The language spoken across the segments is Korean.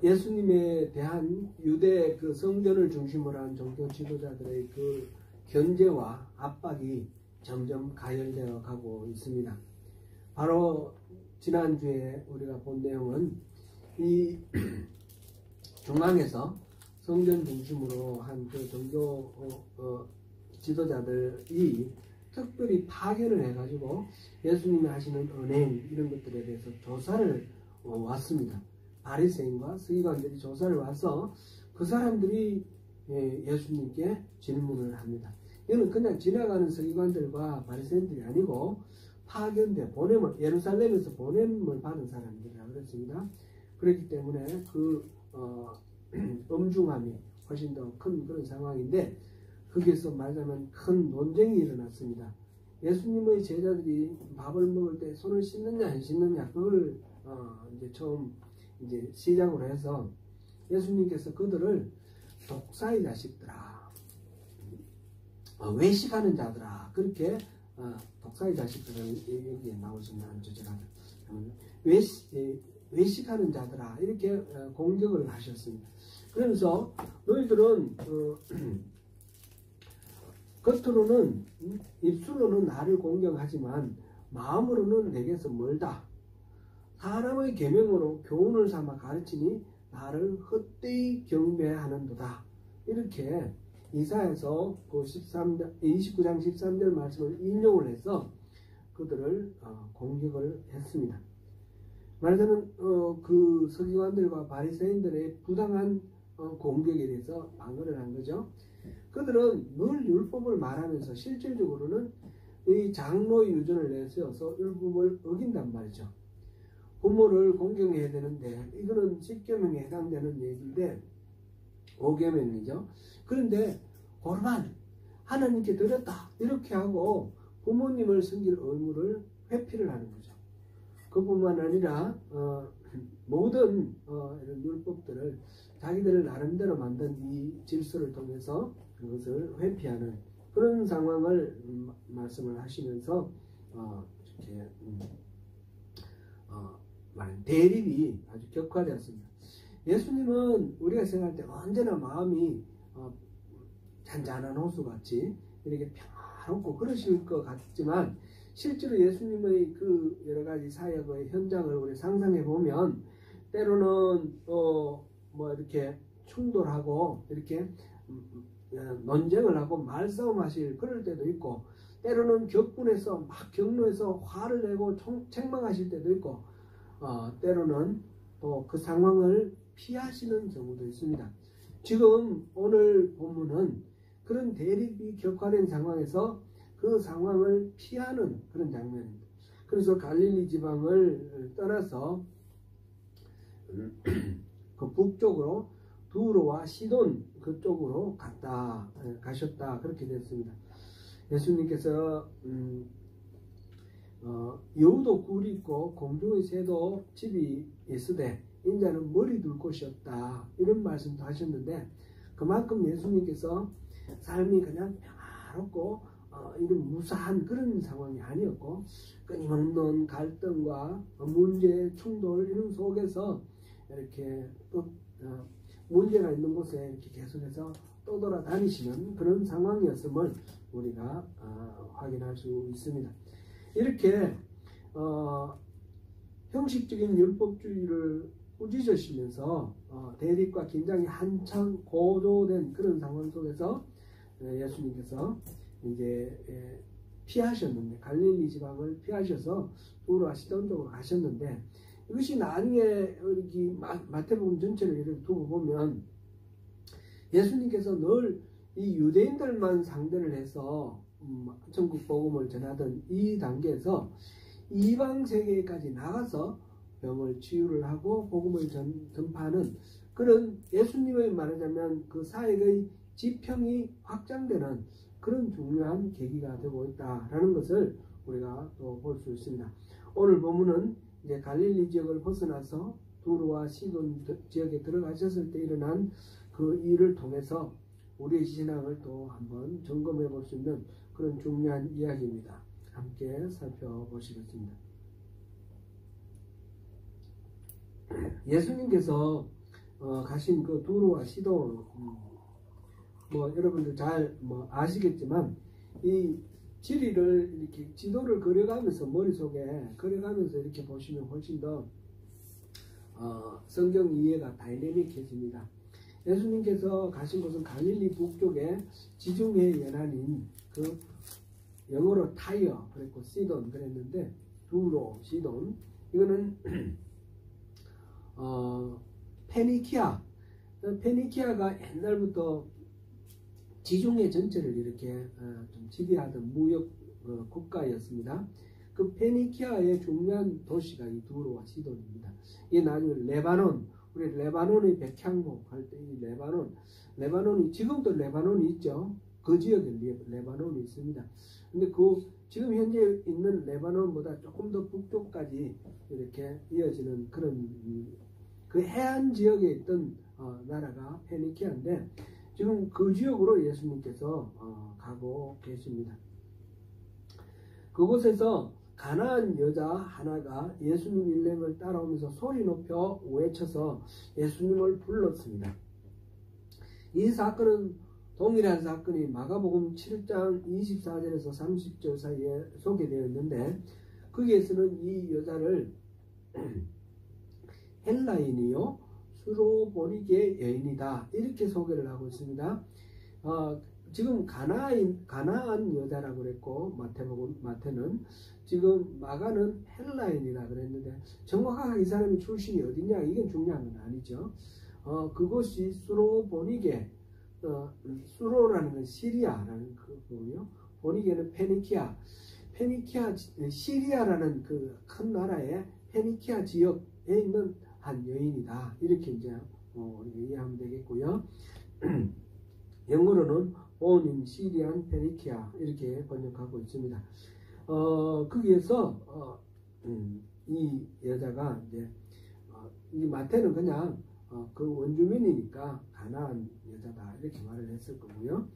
예수님에 대한 유대 그 성전을 중심으로 한 종교 지도자들의 그 견제와 압박이 점점 가열되어 가고 있습니다. 바로 지난주에 우리가 본 내용은 이 중앙에서 성전 중심으로 한 그 종교 지도자들이 특별히 파견을 해가지고 예수님이 하시는 은행 이런 것들에 대해서 조사를 왔습니다. 바리새인과 서기관들이 조사를 와서 그 사람들이 예수님께 질문을 합니다. 이는 그냥 지나가는 서기관들과 바리새인들이 아니고 파견돼 보냄을 예루살렘에서 보냄을 받은 사람들이라고 그랬습니다. 그렇기 때문에 그 엄중함이 훨씬 더 큰 그런 상황인데 거기에서 말하자면 큰 논쟁이 일어났습니다. 예수님의 제자들이 밥을 먹을 때 손을 씻느냐 안 씻느냐 그걸 이제 처음 이제 시작으로 해서 예수님께서 그들을 독사의 자식들아, 외식하는 자들아 그렇게 독사의 자식들은 여기에 나오시는 주제가 외식하는 자들아 이렇게 공격을 하셨습니다. 그러면서 너희들은 겉으로는 입술로는 나를 공경하지만 마음으로는 내게서 멀다. 사람의 계명으로 교훈을 삼아 가르치니 나를 헛되이 경배하는도다. 이렇게 이사야서 그 29장 13절 말씀을 인용을 해서 그들을 공격을 했습니다. 말하자면 그 서기관들과 바리새인들의 부당한 공격에 대해서 방어를 한 거죠. 그들은 늘 율법을 말하면서 실질적으로는 이 장로의 유전을 내세워서 율법을 어긴단 말이죠. 부모를 공경해야 되는데 이거는 10계명에 해당되는 얘기인데 5계명이죠. 그런데 고르반 하나님께 드렸다 이렇게 하고 부모님을 섬길 의무를 회피를 하는 거죠. 그뿐만 아니라 모든 이런 율법들을 자기들을 나름대로 만든 이 질서를 통해서 그것을 회피하는 그런 상황을 말씀을 하시면서 이렇게 대립이 아주 격화되었습니다. 예수님은 우리가 생각할 때 언제나 마음이 잔잔한 호수같이 이렇게 평화롭고 그러실 것 같지만 실제로 예수님의 그 여러 가지 사역의 현장을 우리 상상해 보면 때로는 뭐 이렇게 충돌하고 이렇게 논쟁을 하고 말싸움하실 그럴 때도 있고 때로는 격분해서 막 격노해서 화를 내고 책망하실 때도 있고 때로는 또 그 상황을 피하시는 경우도 있습니다. 지금 오늘 본문은 그런 대립이 격화된 상황에서 그 상황을 피하는 그런 장면입니다. 그래서 갈릴리 지방을 떠나서 그 북쪽으로 두로와 시돈 그쪽으로 가셨다 그렇게 됐습니다. 예수님께서 여우도 굴이 있고 공중의 새도 집이 있으되 인자는 머리 둘 곳이 없다 이런 말씀도 하셨는데 그만큼 예수님께서 삶이 그냥 평화롭고 이런 무사한 그런 상황이 아니었고 끊임없는 갈등과 문제, 충돌 이런 속에서 이렇게 또 문제가 있는 곳에 이렇게 계속해서 떠돌아다니시는 그런 상황이었음을 우리가 확인할 수 있습니다. 이렇게 형식적인 율법주의를 꾸짖으시면서 대립과 긴장이 한창 고조된 그런 상황 속에서 예수님께서 이제 피하셨는데 갈릴리 지방을 피하셔서 두로와 시돈 쪽으로 가셨는데 이것이 나중에 여기 마태복음 전체를 이렇게 두고 보면 예수님께서 늘 이 유대인들만 상대를 해서 천국 복음을 전하던 이 단계에서 이방 세계까지 나가서 병을 치유를 하고 복음을 전파하는 그런 예수님의 말하자면 그 사역의 지평이 확장되는 그런 중요한 계기가 되고 있다라는 것을 우리가 또 볼 수 있습니다. 오늘 본문은 이제 갈릴리 지역을 벗어나서 두로와 시돈 지역에 들어가셨을 때 일어난 그 일을 통해서 우리의 신앙을 또 한번 점검해 볼 수 있는 그런 중요한 이야기입니다. 함께 살펴보시겠습니다. 예수님께서 가신 그 두로와 시돈, 뭐 여러분들 잘 뭐 아시겠지만 이 지리를 이렇게 지도를 그려가면서 머릿속에 그려가면서 이렇게 보시면 훨씬 더 성경 이해가 다이내믹해집니다. 예수님께서 가신 곳은 갈릴리 북쪽에 지중해 연안인 그 영어로 타이어 그랬고 시돈 그랬는데 두로 시돈 이거는 페니키아가 옛날부터 지중해 전체를 이렇게 좀 지배하던 무역 국가였습니다. 그 페니키아의 중요한 도시가 이 두로와 시돈입니다. 이 나중에 레바논, 우리 레바논의 백향목 할 때 이 레바논이 지금도 레바논이 있죠. 그 지역에 레바논이 있습니다. 근데 그 지금 현재 있는 레바논보다 조금 더 북쪽까지 이렇게 이어지는 그런 그 해안 지역에 있던 나라가 페니키아인데 지금 그 지역으로 예수님께서 가고 계십니다. 그곳에서 가나안 여자 하나가 예수님 일행을 따라오면서 소리 높여 외쳐서 예수님을 불렀습니다. 이 사건은 동일한 사건이 마가복음 7장 24절에서 30절 사이에 소개되어 있는데 거기에서는 이 여자를 헬라인이요 수로보니게 여인이다 이렇게 소개를 하고 있습니다. 지금 가나안 여자라고 그랬고 마태는 지금 마가는 헬라인이라 그랬는데 정확하게 이 사람이 출신이 어디냐 이건 중요한 건 아니죠. 그것이 수로보니게 수로라는 건 시리아라는 그거고요. 보니게는 페니키아 시리아라는 그 큰 나라의 페니키아 지역에 있는 한 여인이다 이렇게 이제 우리가 이해하면 되겠고요. 영어로는 born in Syrian 페니키아 이렇게 번역하고 있습니다. 거기에서 이 여자가 이제 이 마태는 그냥 그 원주민이니까 가나안 여자다 이렇게 말을 했을 거고요.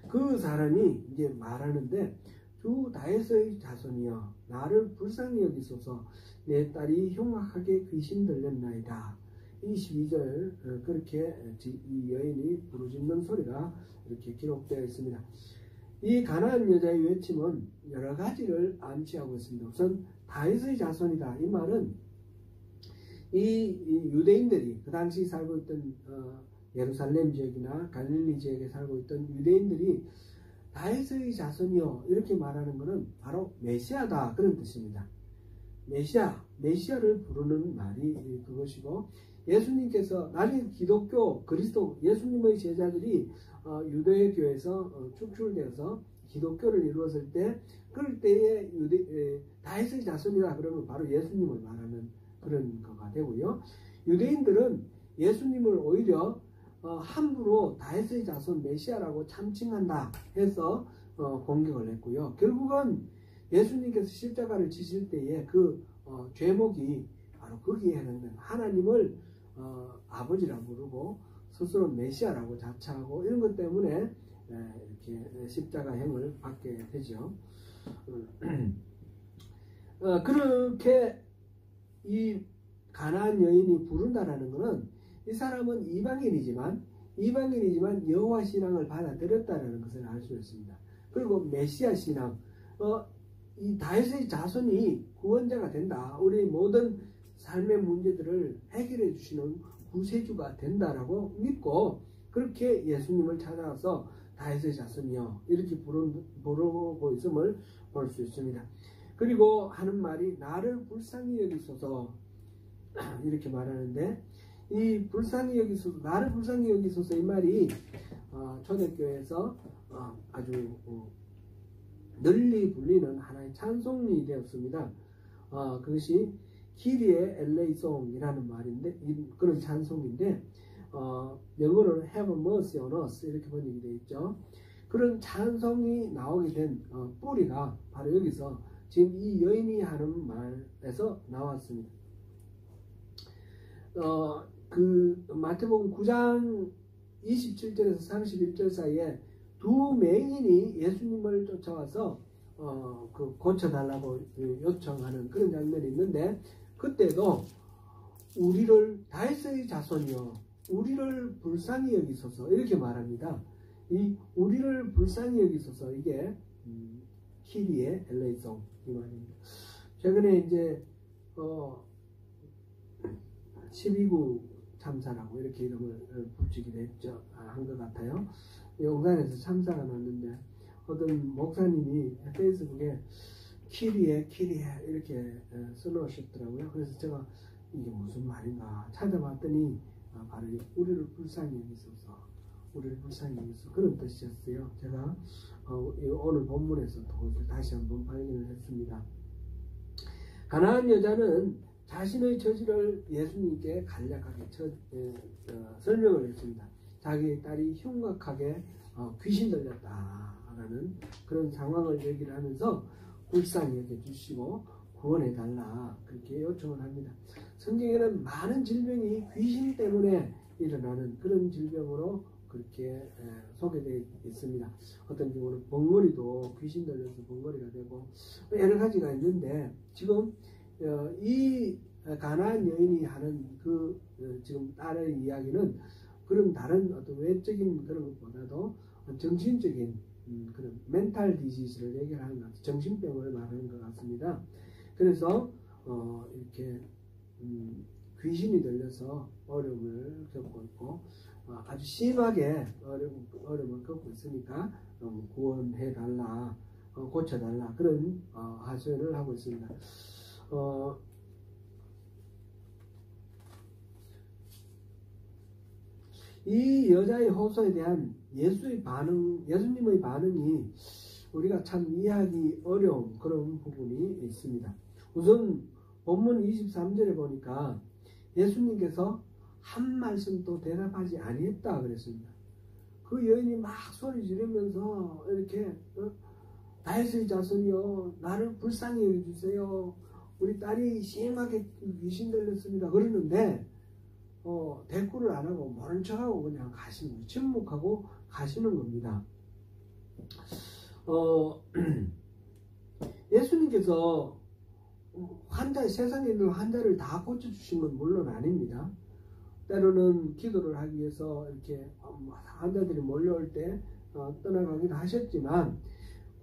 그 사람이 이제 말하는데 주 다윗의 자손이여 나를 불쌍히 여기소서 내 딸이 흉악하게 귀신 들렸나이다. 22절 그렇게 이 여인이 부르짖는 소리가 이렇게 기록되어 있습니다. 이 가나안 여자의 외침은 여러 가지를 암시하고 있습니다. 우선 다윗의 자손이다. 이 말은 이 유대인들이 그 당시 살고 있던 예루살렘 지역이나 갈릴리 지역에 살고 있던 유대인들이 다윗의 자손이요 이렇게 말하는 것은 바로 메시아다 그런 뜻입니다. 메시아를 부르는 말이 그것이고 예수님께서 나중에 기독교 그리스도 예수님의 제자들이 유대교에서 축출되어서 기독교를 이루었을 때 그럴 때에 다윗의 자손이라 그러면 바로 예수님을 말하는 그런 거가 되고요. 유대인들은 예수님을 오히려 함부로 다윗의 자손 메시아라고 참칭한다 해서 공격을 했고요. 결국은 예수님께서 십자가를 지실 때에 그 죄목이 바로 거기에 해당되는 하나님을 아버지라고 부르고 스스로 메시아라고 자처하고 이런 것 때문에 이렇게 십자가형을 받게 되죠. 그렇게 이 가나안 여인이 부른다라는 것은 이 사람은 이방인이지만 여호와 신앙을 받아들였다라는 것을 알 수 있습니다. 그리고 메시아 신앙, 이 다윗의 자손이 구원자가 된다. 우리 모든 삶의 문제들을 해결해 주시는 구세주가 된다라고 믿고 그렇게 예수님을 찾아와서 다윗의 자손이여 이렇게 부르고 있음을 볼 수 있습니다. 그리고 하는 말이 나를 불쌍히 여기소서 이렇게 말하는데 이 불쌍히 여기소서 나를 불쌍히 여기소서 이 말이 초대교회에서 아주 널리 불리는 하나의 찬송이 되었습니다. 그것이 키리에 엘레이송이라는 말인데 그런 찬송인데 영어로는 Have mercy on us 이렇게 번역이 되어 있죠. 그런 찬송이 나오게 된 뿌리가 바로 여기서 지금 이 여인이 하는 말에서 나왔습니다. 그 마태복음 9장 27절에서 31절 사이에 두 맹인이 예수님을 쫓아와서 그 고쳐달라고 요청하는 그런 장면이 있는데 그때도 우리를 다윗의 자손이요 우리를 불쌍히 여기소서 이렇게 말합니다. 이 우리를 불쌍히 여기소서 이게 키리의 엘레이송 이 말입니다. 최근에 이제 12구 참사라고 이렇게 이름을 붙이기도 했죠. 한 것 같아요. 용산에서 참사가 났는데 어떤 목사님이 페이스북에 키리에 이렇게 써놓으셨더라고요. 그래서 제가 이게 무슨 말인가 찾아봤더니 바로 우리를 불쌍히 여기소서, 우리를 불쌍히 여기소서 그런 뜻이었어요. 제가 오늘 본문에서 그것을 다시 한번 발견을 했습니다. 가나안 여자는 자신의 처지를 예수님께 간략하게 설명을 했습니다. 자기 딸이 흉악하게 귀신 들렸다라는 그런 상황을 얘기를 하면서 불쌍히 여겨주시고 구원해달라 그렇게 요청을 합니다. 성경에는 많은 질병이 귀신 때문에 일어나는 그런 질병으로 그렇게 소개되어 있습니다. 어떤 경우는 벙어리도 귀신 들려서 벙어리가 되고 여러 가지가 있는데 지금 이 가나안 여인이 하는 그 지금 딸의 이야기는 그런 다른 어떤 외적인 그런 것보다도 정신적인 그런 멘탈 디지즈를 해결하는 것, 정신병을 말하는 것 같습니다. 그래서 이렇게 귀신이 들려서 어려움을 겪고 있고 아주 심하게 어려움을 겪고 있으니까 구원해달라, 고쳐달라 그런 하소연을 하고 있습니다. 이 여자의 호소에 대한 예수님의 반응이 우리가 참 이해하기 어려운 그런 부분이 있습니다. 우선 본문 23절에 보니까 예수님께서 한 말씀도 대답하지 아니했다 그랬습니다. 그 여인이 막 소리 지르면서 이렇게 다윗의 자손이여 나를 불쌍히 여겨주세요. 우리 딸이 심하게 귀신 들렸습니다. 그러는데 대꾸를 안 하고 모른 척하고 그냥 가시는 거예요. 침묵하고 가시는 겁니다. 예수님께서 세상에 있는 환자를 다 고쳐주신 건 물론 아닙니다. 때로는 기도를 하기 위해서 이렇게 환자들이 몰려올 때 떠나가기도 하셨지만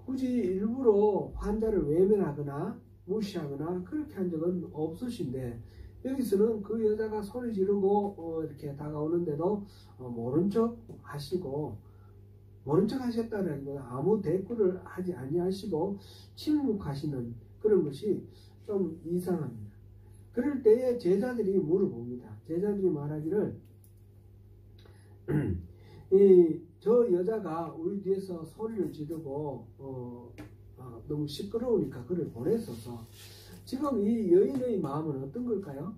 굳이 일부러 환자를 외면하거나 무시하거나 그렇게 한 적은 없으신데 여기서는 그 여자가 소리 지르고 이렇게 다가오는데도 모른 척 하시고 모른 척 하셨다라기보다 아무 대꾸를 하지 아니하시고 침묵하시는 그런 것이 좀 이상합니다. 그럴 때에 제자들이 물어봅니다. 제자들이 말하기를 저 여자가 우리 뒤에서 소리를 지르고 너무 시끄러우니까 그를 보냈어서 지금 이 여인의 마음은 어떤 걸까요?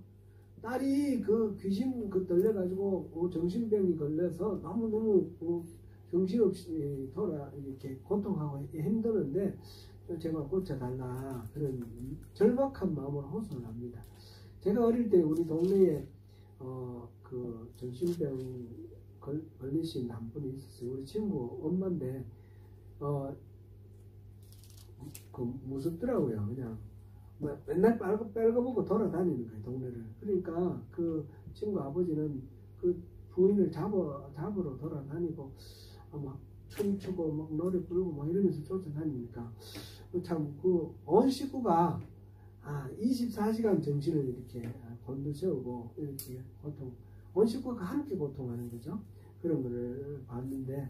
딸이 그 귀신 들려가지고 정신병이 걸려서 너무너무 정신없이 이렇게 고통하고 힘드는데 제가 고쳐달라 그런 절박한 마음으로 호소를 합니다. 제가 어릴 때 우리 동네에 그 정신병 걸리신 한 분이 있었어요. 우리 친구 엄마인데 무섭더라고요. 그냥 맨날 빨가보고 돌아다니는 거예요, 동네를. 그러니까 그 친구 아버지는 그 부인을 잡으러 돌아다니고 막 춤추고 막 노래 부르고 막 이러면서 쫓아다니니까 참 그 온 식구가 24시간 정신을 이렇게 곤두세우고 이렇게 온 식구가 함께 고통하는 거죠. 그런 거를 봤는데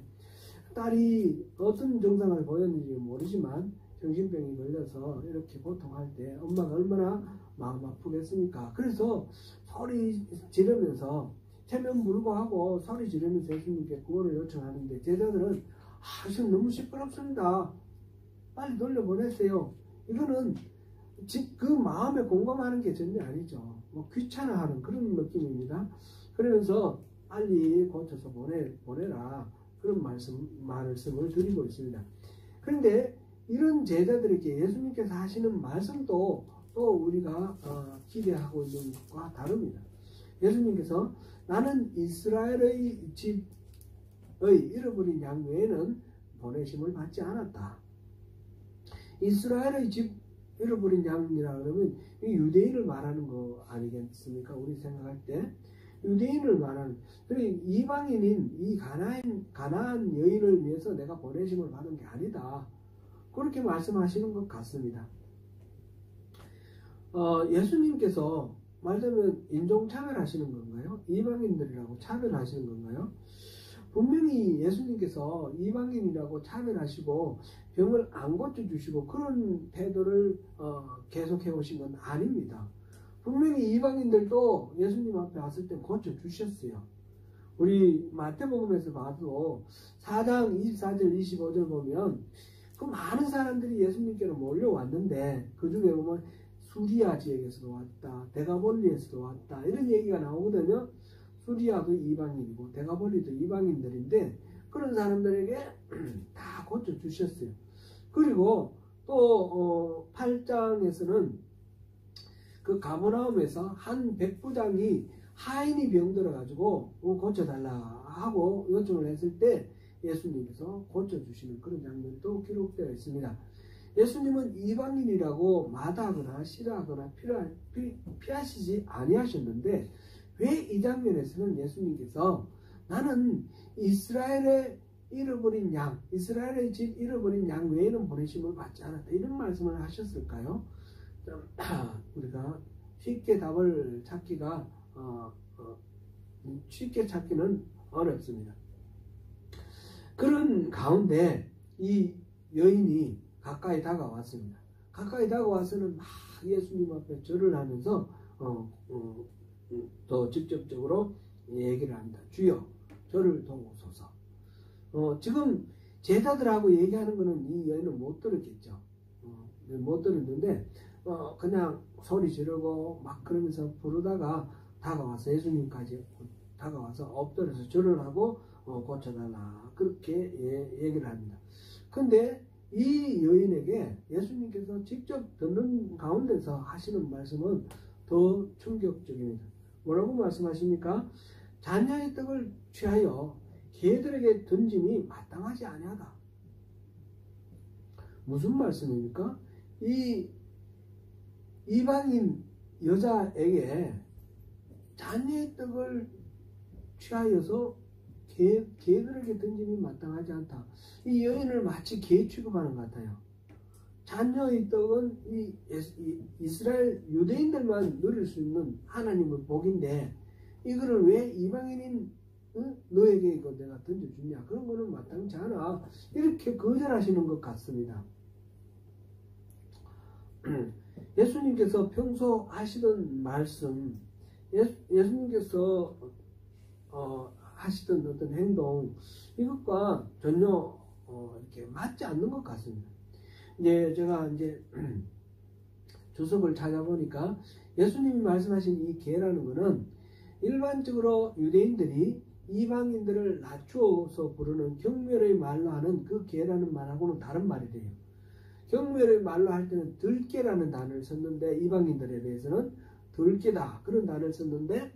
딸이 어떤 증상을 보였는지 모르지만 정신병이 걸려서 이렇게 고통할 때 엄마가 얼마나 마음 아프겠습니까? 그래서 소리 지르면서 체면 불구하고 소리 지르면서 예수님께 구원을 요청하는데 제자들은 지금 너무 시끄럽습니다. 빨리 돌려보내세요. 이거는 그 마음에 공감하는 게 전혀 아니죠. 귀찮아하는 그런 느낌입니다. 그러면서 빨리 고쳐서 보내라 그런 말씀을 드리고 있습니다. 그런데 이런 제자들에게 예수님께서 하시는 말씀도 또 우리가 기대하고 있는 것과 다릅니다. 예수님께서 나는 이스라엘의 집의 잃어버린 양 외에는 보내심을 받지 않았다. 이스라엘의 집 잃어버린 양이라 그러면 유대인을 말하는 거 아니겠습니까? 우리 생각할 때 유대인을 말하는, 그러니까 이방인인 이 가나안 여인을 위해서 내가 보내심을 받은 게 아니다. 그렇게 말씀하시는 것 같습니다. 예수님께서 말하자면 인종차별하시는 건가요? 이방인들이라고 차별하시는 건가요? 분명히 예수님께서 이방인이라고 차별하시고 병을 안 고쳐주시고 그런 태도를 계속해 오신 건 아닙니다. 분명히 이방인들도 예수님 앞에 왔을 때 고쳐주셨어요. 우리 마태복음에서 봐도 4장 24절 25절 보면 그 많은 사람들이 예수님께로 몰려왔는데 그 중에 보면 수리아 지역에서도 왔다, 데가볼리에서도 왔다 이런 얘기가 나오거든요. 수리아도 이방인이고 데가볼리도 이방인들인데 그런 사람들에게 다 고쳐주셨어요. 그리고 또 8장에서는 그 가버나움에서 한 백부장이 하인이 병들어가지고 고쳐달라 하고 요청을 했을 때 예수님께서 고쳐주시는 그런 장면도 기록되어 있습니다. 예수님은 이방인이라고 마다하거나 싫어하거나 피하시지 아니하셨는데 왜 이 장면에서는 예수님께서 나는 이스라엘의 잃어버린 양, 이스라엘의 집 잃어버린 양 외에는 보내심을 받지 않았다 이런 말씀을 하셨을까요? 우리가 쉽게 답을 찾기가 쉽게 찾기는 어렵습니다. 그런 가운데 이 여인이 가까이 다가왔습니다. 가까이 다가와서는 막 예수님 앞에 절을 하면서 더 직접적으로 얘기를 합니다. 주여 저를 도우소서. 지금 제자들하고 얘기하는 거는 이 여인은 못 들었겠죠. 못 들었는데 그냥 소리 지르고 막 그러면서 부르다가 다가와서 예수님까지 다가와서 엎드려서 절을 하고 고쳐달라 그렇게 얘기를 합니다. 근데 이 여인에게 예수님께서 직접 듣는 가운데서 하시는 말씀은 더 충격적입니다. 뭐라고 말씀하십니까? 자녀의 떡을 취하여 개들에게 던짐이 마땅하지 아니하다. 무슨 말씀입니까? 이 이방인 여자에게 자녀의 떡을 취하여서 개들에게 던짐이 마땅하지 않다. 이 여인을 마치 개 취급하는 것 같아요. 자녀의 떡은 이 이스라엘 유대인들만 누릴 수 있는 하나님의 복인데 이거를 왜 이방인인 너에게 이거 내가 던져주냐, 그런 거는 마땅치 않아, 이렇게 거절하시는 것 같습니다. 예수님께서 평소 하시던 말씀, 예수님께서 하시던 어떤 행동, 이것과 전혀 이렇게 맞지 않는 것 같습니다. 이제 제가 이제 주석을 찾아보니까 예수님이 말씀하신 이 개라는 것은 일반적으로 유대인들이 이방인들을 낮추어서 부르는 경멸의 말로 하는 그 개라는 말하고는 다른 말이 돼요. 경멸의 말로 할 때는 들개라는 단어를 썼는데 이방인들에 대해서는 들개다 그런 단어를 썼는데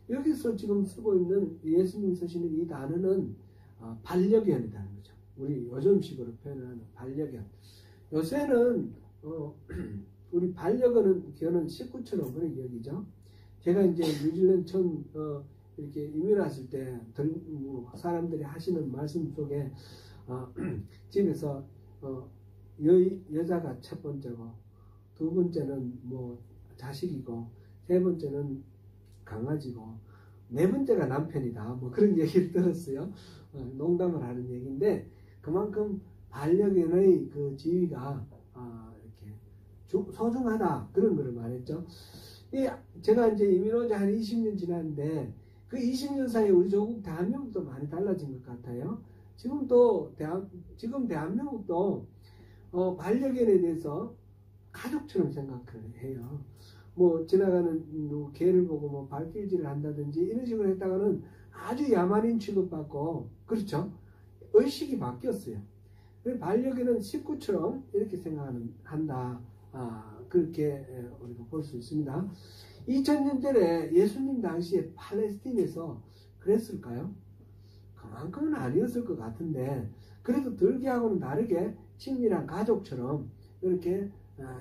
여기서 지금 쓰고 있는 예수님이 쓰시는 이 단어는 반려견이라는 거죠. 우리 요즘식으로 표현하는 반려견. 요새는 우리 반려견은 식구처럼 그런 여기죠. 제가 이제 뉴질랜드 처음 이렇게 이민 왔을 때 사람들이 하시는 말씀 속에 집에서 여자가 첫 번째고 두 번째는 뭐 자식이고 세 번째는 강아지고 네 번째가 남편이다 뭐 그런 얘기를 들었어요. 농담을 하는 얘기인데 그만큼 반려견의 그 지위가 이렇게 소중하다 그런 거를 말했죠. 제가 이제 이민 온 지 한 20년 지났는데 그 20년 사이에 우리 조국 대한민국도 많이 달라진 것 같아요. 지금 대한민국도 반려견에 대해서 가족처럼 생각을 해요. 뭐 지나가는 개를 보고 뭐 발길질을 한다든지 이런 식으로 했다가는 아주 야만인 취급받고, 그렇죠? 의식이 바뀌었어요. 반려견은 식구처럼 이렇게 생각한다. 그렇게 우리가 볼 수 있습니다. 2000년대에 예수님 당시에 팔레스틴에서 그랬을까요? 그만큼은 아니었을 것 같은데 그래도 들개하고는 다르게 친밀한 가족처럼 이렇게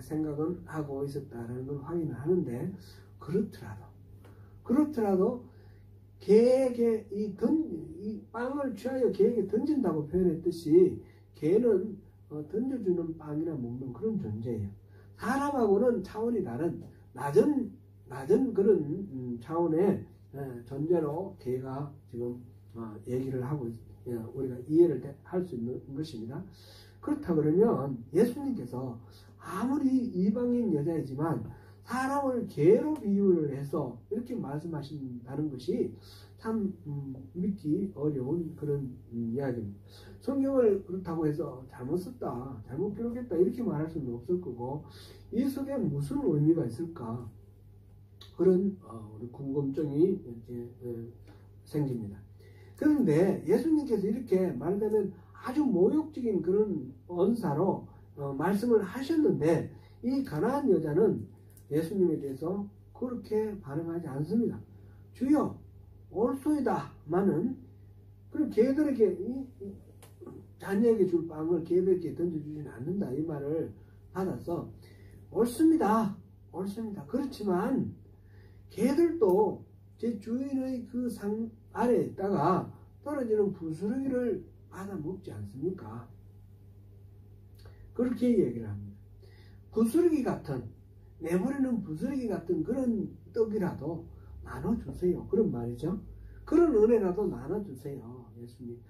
생각은 하고 있었다는 걸 확인을 하는데, 그렇더라도 개에게 이 빵을 취하여 개에게 던진다고 표현했듯이 개는 던져주는 빵이나 먹는 그런 존재예요. 사람하고는 차원이 다른 낮은 그런 차원의 존재로 개가 지금 얘기를 하고 우리가 이해를 할 수 있는 것입니다. 그렇다 그러면 예수님께서 아무리 이방인 여자이지만 사람을 개로 비유를 해서 이렇게 말씀하신다는 것이 참 믿기 어려운 그런 이야기입니다. 성경을 그렇다고 해서 잘못 썼다, 잘못 기록했다 이렇게 말할 수는 없을 거고 이 속에 무슨 의미가 있을까 그런 궁금증이 이렇게 생깁니다. 그런데 예수님께서 이렇게 말하자면 아주 모욕적인 그런 언사로 말씀을 하셨는데 이 가나안 여자는 예수님에 대해서 그렇게 반응하지 않습니다. 주여 옳소이다마는 그럼 개들에게 자녀에게 줄 빵을 개들에게 던져주지는 않는다 이 말을 받아서 옳습니다. 그렇지만 개들도 제 주인의 그 상 아래에 있다가 떨어지는 부스러기를 받아 먹지 않습니까? 그렇게 얘기를 합니다. 부스러기 같은 내버리는 부스러기 같은 그런 떡이라도 나눠주세요. 그런 말이죠. 그런 은혜라도 나눠주세요. 예수님.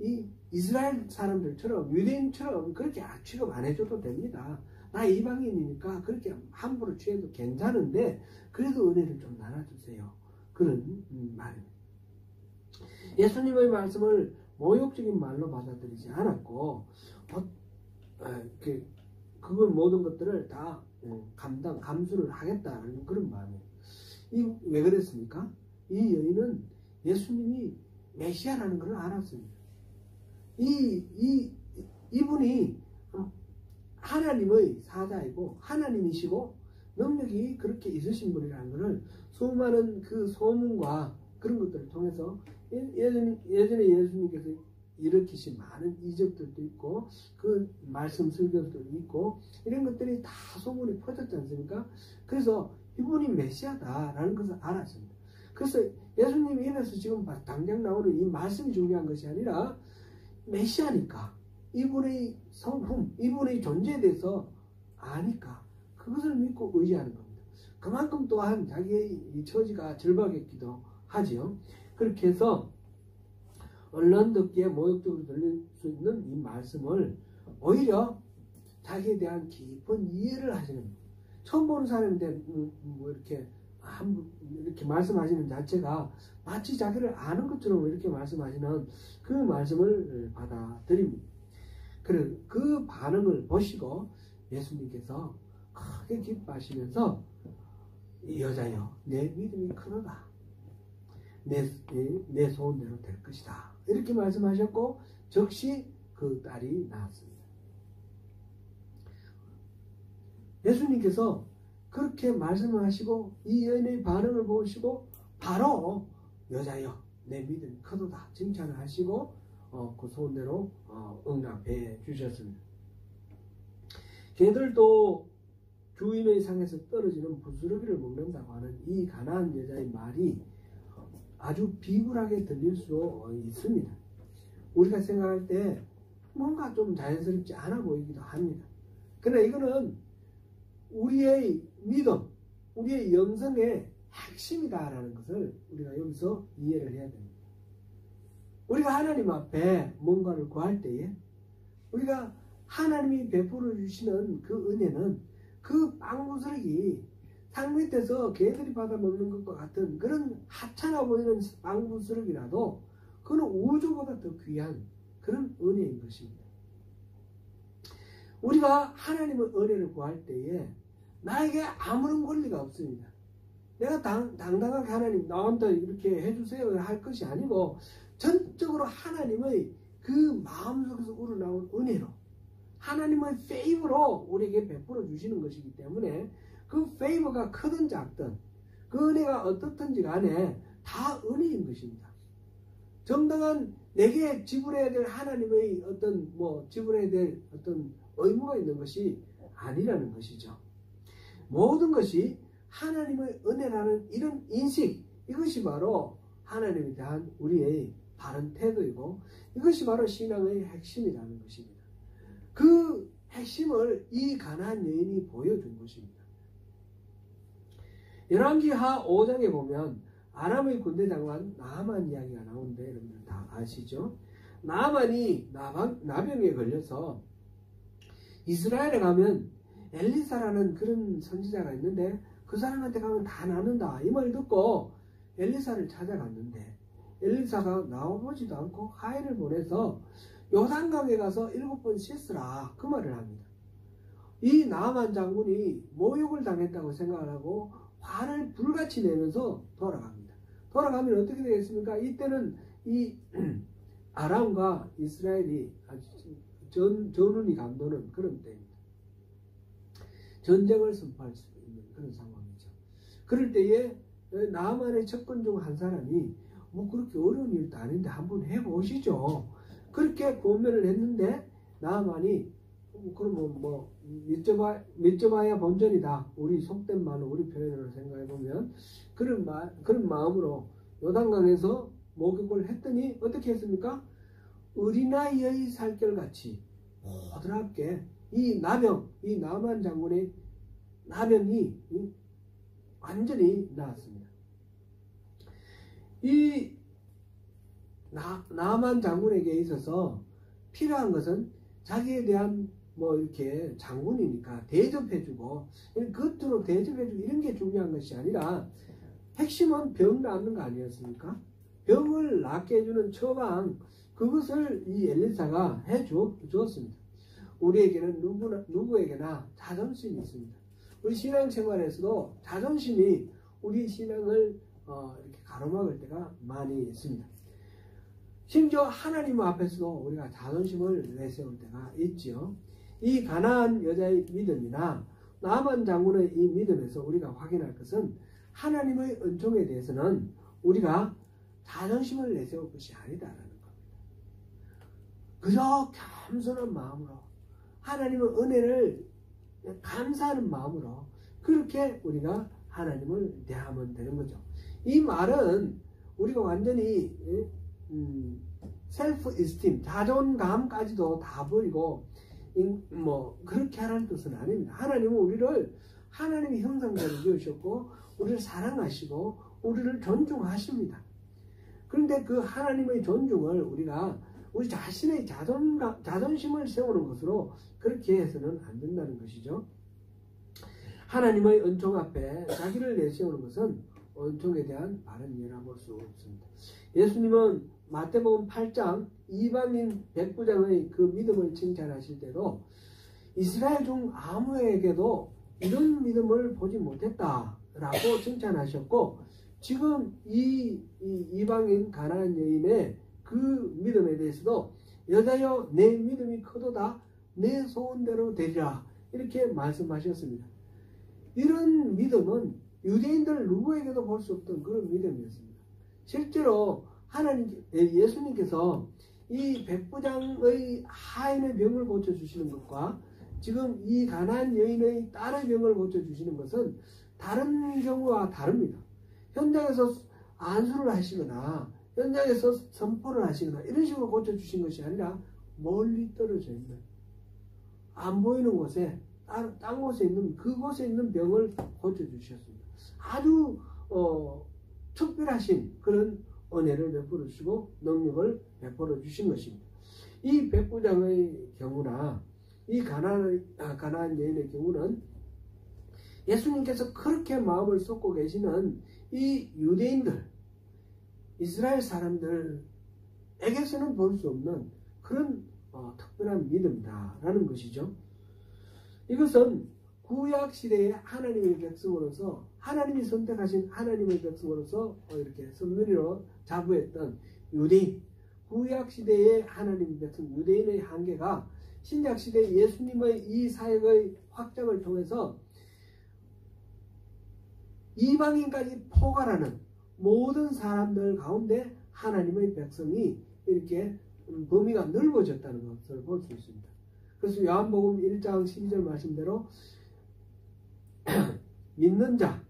이 이스라엘 사람들처럼 유대인처럼 그렇게 취급 안 해줘도 됩니다. 나 이방인이니까 그렇게 함부로 취해도 괜찮은데 그래도 은혜를 좀 나눠주세요. 그런 말입니다. 예수님의 말씀을 모욕적인 말로 받아들이지 않았고 그걸 모든 것들을 다 감수를 하겠다는 그런 마음이에요. 왜 그랬습니까? 이 여인은 예수님이 메시아라는 걸 알았습니다. 이분이 하나님의 사자이고 하나님이시고 능력이 그렇게 있으신 분이라는 것을 수많은 그 소문과 그런 것들을 통해서 예전에 예수님께서 일으키신 많은 이적들도 있고 그 말씀 설교들도 있고 이런 것들이 다 소문이 퍼졌지 않습니까? 그래서 이분이 메시아다라는 것을 알았습니다. 그래서 예수님 입에서 지금 당장 나오는 이 말씀이 중요한 것이 아니라 메시아니까 이분의 성품, 이분의 존재에 대해서 아니까 그것을 믿고 의지하는 겁니다. 그만큼 또한 자기의 이 처지가 절박했기도 하지요. 그렇게 해서 얼른 듣기에 모욕적으로 들릴 수 있는 이 말씀을 오히려 자기에 대한 깊은 이해를 하시는 거예요. 처음 보는 사람인데 이렇게 말씀하시는 자체가 마치 자기를 아는 것처럼 이렇게 말씀하시는 그 말씀을 받아들입니다. 그 반응을 보시고 예수님께서 크게 기뻐하시면서 이 여자여 내 믿음이 크도다. 내 소원대로 될 것이다. 이렇게 말씀하셨고 즉시 그 딸이 나았습니다. 예수님께서 그렇게 말씀하시고 이 여인의 반응을 보시고 바로 여자여 내 믿음이 크도다 칭찬을 하시고 그 소원대로 응답해 주셨습니다. 개들도 주인의 상에서 떨어지는 부스러기를 먹는다고 하는 이 가나안 여자의 말이 아주 비굴하게 들릴 수 있습니다. 우리가 생각할 때 뭔가 좀 자연스럽지 않아 보이기도 합니다. 그러나 이거는 우리의 믿음, 우리의 영성의 핵심이다라는 것을 우리가 여기서 이해를 해야 됩니다. 우리가 하나님 앞에 뭔가를 구할 때에 우리가 하나님이 베풀어 주시는 그 은혜는 그 빵부스러기 상 밑에서 개들이 받아 먹는 것과 같은 그런 하찮아 보이는 빵부스러기라도 그는 우주보다 더 귀한 그런 은혜인 것입니다. 우리가 하나님의 은혜를 구할 때에 나에게 아무런 권리가 없습니다. 내가 당당하게 하나님 나한테 이렇게 해주세요 할 것이 아니고 전적으로 하나님의 그 마음속에서 우러나온 은혜로 하나님의 페이버로 우리에게 베풀어 주시는 것이기 때문에 그 페이버가 크든 작든 그 은혜가 어떻든지 간에 다 은혜인 것입니다. 정당한 내게 지불해야 될 하나님의 지불해야 될 어떤 의무가 있는 것이 아니라는 것이죠. 모든 것이 하나님의 은혜라는 이런 인식, 이것이 바로 하나님에 대한 우리의 바른 태도이고 이것이 바로 신앙의 핵심이라는 것입니다. 그 핵심을 이 가나안 여인이 보여준 것입니다. 열왕기하 5장에 보면 아람의 군대 장관 나아만 이야기가 나오는데 여러분들 다 아시죠? 나아만이 나병에 걸려서 이스라엘에 가면 엘리사라는 그런 선지자가 있는데 그 사람한테 가면 다 낫는다 이 말 듣고 엘리사를 찾아갔는데 엘리사가 나와보지도 않고 하인을 보내서 요단강에 가서 7번 씻으라 그 말을 합니다. 이 나아만 장군이 모욕을 당했다고 생각을 하고 화를 불같이 내면서 돌아갑니다. 돌아가면 어떻게 되겠습니까? 이때는 이 아람과 이스라엘이 아주 전운이 감도는 그런 때입니다. 전쟁을 선포할 수 있는 그런 상황이죠. 그럴 때에 나아만의 첩권 중 한 사람이 뭐 그렇게 어려운 일도 아닌데 한번 해보시죠. 그렇게 권면을 했는데 나아만이 그러면 뭐 믿져봐야 본전이다. 우리 속된 말로 우리 표현으로 생각해보면 그런 마음으로 요단강에서 목욕을 했더니 어떻게 했습니까? 어린아이의 살결같이 부드럽게 이 나아만 장군의 나병이 완전히 나았습니다. 이 나아만 장군에게 있어서 필요한 것은 자기에 대한 뭐 이렇게 장군이니까 대접해주고 겉으로 대접해주고 이런 게 중요한 것이 아니라 핵심은 병 낫는 거 아니었습니까? 병을 낫게 해주는 처방 그것을 이 엘리사가 해주었습니다. 우리에게는 누구에게나 자존심이 있습니다. 우리 신앙생활에서도 자존심이 우리 신앙을 이렇게 가로막을 때가 많이 있습니다. 심지어 하나님 앞에서도 우리가 자존심을 내세울 때가 있지요. 이 가나안 여자의 믿음이나 나아만 장군의 이 믿음에서 우리가 확인할 것은 하나님의 은총에 대해서는 우리가 자존심을 내세울 것이 아니다라는 겁니다. 그저 겸손한 마음으로 하나님의 은혜를 감사하는 마음으로 그렇게 우리가 하나님을 대하면 되는 거죠. 이 말은 우리가 완전히 셀프 이스팀 자존감까지도 다 버리고 뭐 그렇게 하라는 뜻은 아닙니다. 하나님은 우리를 하나님의 형상대로 지으셨고 우리를 사랑하시고 우리를 존중하십니다. 그런데 그 하나님의 존중을 우리가 우리 자신의 자존심을 세우는 것으로 그렇게 해서는 안 된다는 것이죠. 하나님의 은총 앞에 자기를 내세우는 것은 은총에 대한 바른 이해라 볼 수 없습니다. 예수님은 마태복음 8장 이방인 백부장의 그 믿음을 칭찬하실 때도 이스라엘 중 아무에게도 이런 믿음을 보지 못했다라고 칭찬하셨고 지금 이 이방인 가나안 여인의 그 믿음에 대해서도 여자여 내 믿음이 크도다 내 소원대로 되리라 이렇게 말씀하셨습니다. 이런 믿음은 유대인들 누구에게도 볼 수 없던 그런 믿음이었습니다. 실제로 예수님께서 이 백부장의 하인의 병을 고쳐주시는 것과 지금 이 가나안 여인의 딸의 병을 고쳐주시는 것은 다른 경우와 다릅니다. 현장에서 안수를 하시거나 현장에서 선포를 하시거나 이런 식으로 고쳐주신 것이 아니라 멀리 떨어져 있는 안 보이는 곳에 딴 곳에 있는 그곳에 있는 병을 고쳐주셨습니다. 아주 특별하신 그런 은혜를 베풀어 주시고 능력을 베풀어 주신 것입니다. 이 백부장의 경우나 이 가나안 여인의 경우는 예수님께서 그렇게 마음을 쏟고 계시는 이 유대인들 이스라엘 사람들에게서는 볼 수 없는 그런 특별한 믿음이다라는 것이죠. 이것은 구약시대의 하나님의 백성으로서 하나님이 선택하신 하나님의 백성으로서 이렇게 선물로 자부했던 유대인 구약시대의 하나님의 백성 유대인의 한계가 신약시대 예수님의 이 사역의 확장을 통해서 이방인까지 포괄하는 모든 사람들 가운데 하나님의 백성이 이렇게 범위가 넓어졌다는 것을 볼 수 있습니다. 그래서 요한복음 1장 12절 말씀대로 믿는 자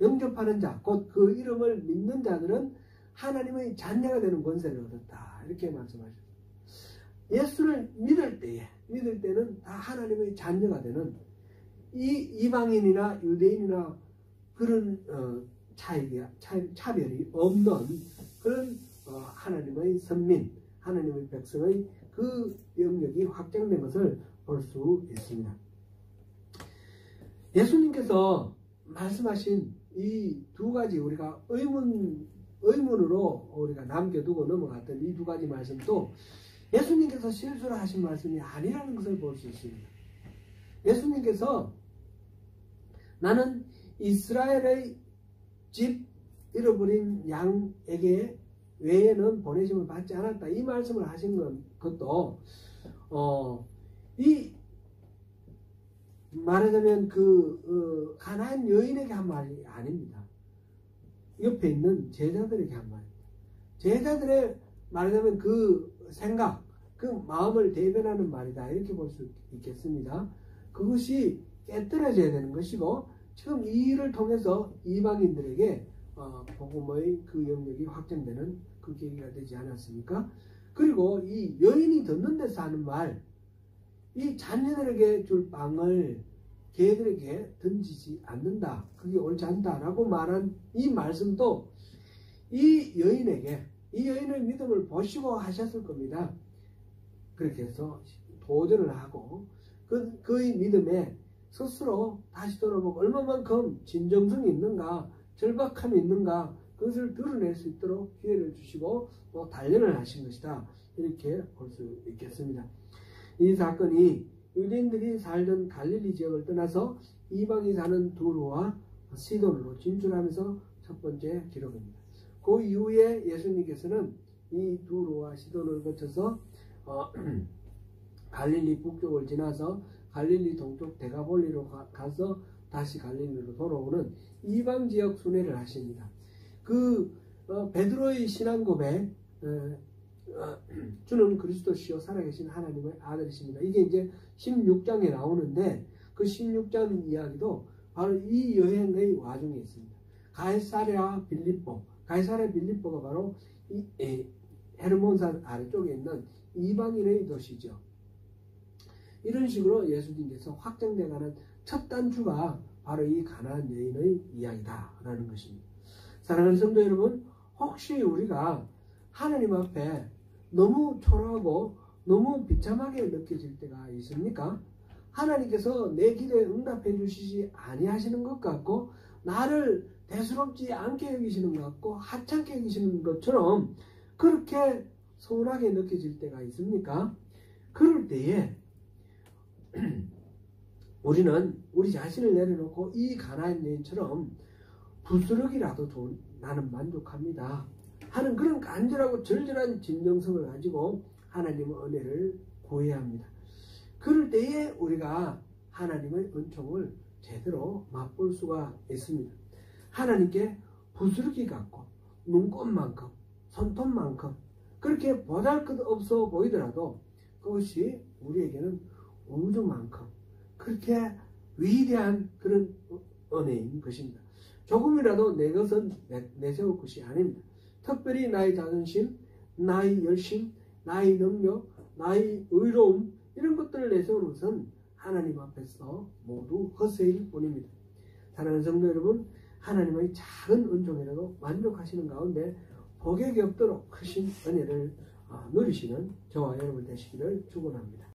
영접하는 자, 곧 그 이름을 믿는 자들은 하나님의 자녀가 되는 권세를 얻었다. 이렇게 말씀하셨습니다. 예수를 믿을 때는 다 하나님의 자녀가 되는 이 이방인이나 유대인이나 그런 차별이 없는 그런 하나님의 선민, 하나님의 백성의 그 영역이 확장된 것을 볼 수 있습니다. 예수님께서 말씀하신 이 두 가지 우리가 의문으로 우리가 남겨두고 넘어갔던 이 두 가지 말씀도 예수님께서 실수를 하신 말씀이 아니라는 것을 볼 수 있습니다. 예수님께서 나는 이스라엘의 집 잃어버린 양에게 외에는 보내심을 받지 않았다. 이 말씀을 하신 것도 이 말하자면 그 가나안 여인에게 한 말이 아닙니다. 옆에 있는 제자들에게 한 말입니다. 제자들의 말하자면 그 생각, 그 마음을 대변하는 말이다. 이렇게 볼 수 있겠습니다. 그것이 깨뜨려져야 되는 것이고 지금 이 일을 통해서 이방인들에게 복음의 그 영역이 확장되는 그 계기가 되지 않았습니까? 그리고 이 여인이 듣는 데서 하는 말, 이 자녀들에게 줄 빵을 개들에게 던지지 않는다. 그게 옳지 않다라고 말한 이 말씀도 이 여인의 믿음을 보시고 하셨을 겁니다. 그렇게 해서 도전을 하고 그의 믿음에 스스로 다시 돌아보고 얼마만큼 진정성이 있는가, 절박함이 있는가, 그것을 드러낼 수 있도록 기회를 주시고 또 단련을 하신 것이다. 이렇게 볼 수 있겠습니다. 이 사건이 유대인들이 살던 갈릴리 지역을 떠나서 이방이 사는 두로와 시돈으로 진출하면서 첫 번째 기록입니다. 그 이후에 예수님께서는 이 두로와 시돈을 거쳐서 갈릴리 북쪽을 지나서 갈릴리 동쪽 데가볼리로 가서 다시 갈릴리로 돌아오는 이방 지역 순회를 하십니다. 베드로의 신앙 고백, 주는 그리스도시요 살아계신 하나님의 아들이십니다. 이게 이제 16장에 나오는데 그 16장 이야기도 바로 이 여행의 와중에 있습니다. 가이사랴 빌립보가 바로 헤르몬산 아래쪽에 있는 이방인의 도시죠. 이런 식으로 예수님께서 확장되어가는 첫 단추가 바로 이 가나안 여인의 이야기다라는 것입니다. 사랑하는 성도 여러분, 혹시 우리가 하나님 앞에 너무 초라하고 너무 비참하게 느껴질 때가 있습니까? 하나님께서 내 기도에 응답해 주시지 아니하시는 것 같고 나를 대수롭지 않게 여기시는 것 같고 하찮게 여기시는 것처럼 그렇게 서운하게 느껴질 때가 있습니까? 그럴 때에 우리는 우리 자신을 내려놓고 이 가나안 여인처럼 부스러기라도 나는 만족합니다 하는 그런 간절하고 절절한 진정성을 가지고 하나님의 은혜를 구해야 합니다. 그럴 때에 우리가 하나님의 은총을 제대로 맛볼 수가 있습니다. 하나님께 부스러기 같고 눈꽃만큼 손톱만큼 그렇게 보잘것없어 보이더라도 그것이 우리에게는 우주만큼 그렇게 위대한 그런 은혜인 것입니다. 조금이라도 내 것은 내세울 것이 아닙니다. 특별히 나의 자존심, 나의 열심, 나의 능력, 나의 의로움 이런 것들을 내세우는 것은 하나님 앞에서 모두 헛되일 뿐입니다. 사랑하는 성도 여러분, 하나님의 작은 은총이라도 만족하시는 가운데 복에 겹도록 크신 은혜를 누리시는 저와 여러분 되시기를 축원합니다.